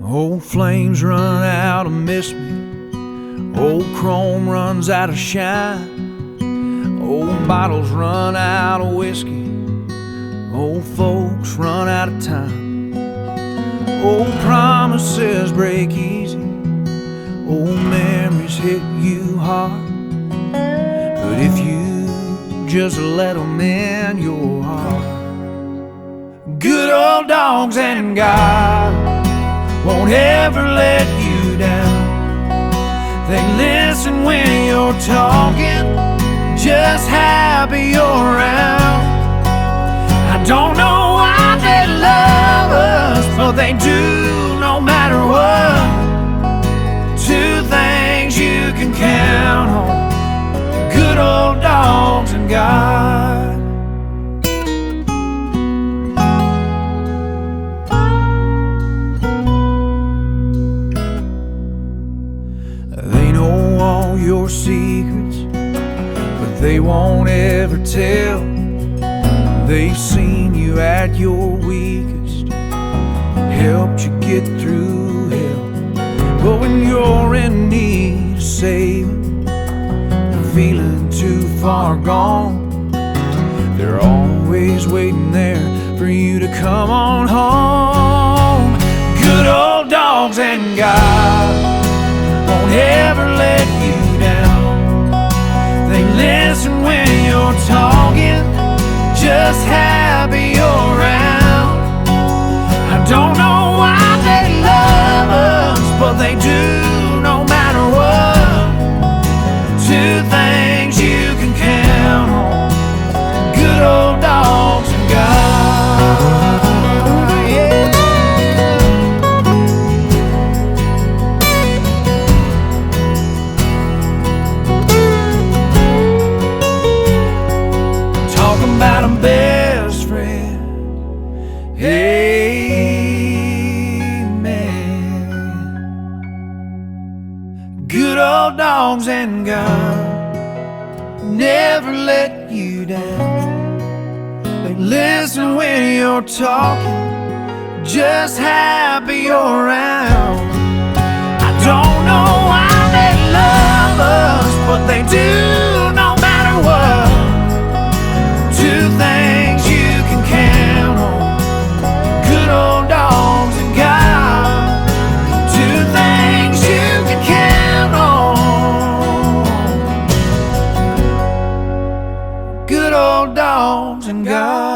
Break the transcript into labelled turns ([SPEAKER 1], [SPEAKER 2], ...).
[SPEAKER 1] Old flames run out of miss me, old chrome runs out of shine, old bottles run out of whiskey, old folks run out of time, old promises break easy, old memories hit you hard. But if you just let them in your heart, good old dogs and God won't ever let you down. They listen when you're talking, just happy you're around. I don't know why they love us, but they do no matter what. Two things you can count on: good old dogs and God. They know all your secrets, but they won't ever tell. They've seen you at your weakest, helped you get through hell. But when you're in need of saving, feeling too far gone, they're always waiting there for you to come on home. Good old dogs and God won't ever let you down. They listen when you're talking, just happy you're around. I don't know why they love us, but they do no matter what. Two things you can count on: good old dogs and God. About a best friend, amen. Good old dogs and God never let you down. They listen when you're talking, just happy you're around. I don't know why they love us, but they do no matter what. Two things you can count on: good old dogs and God. Two things you can count on: good old dogs and God.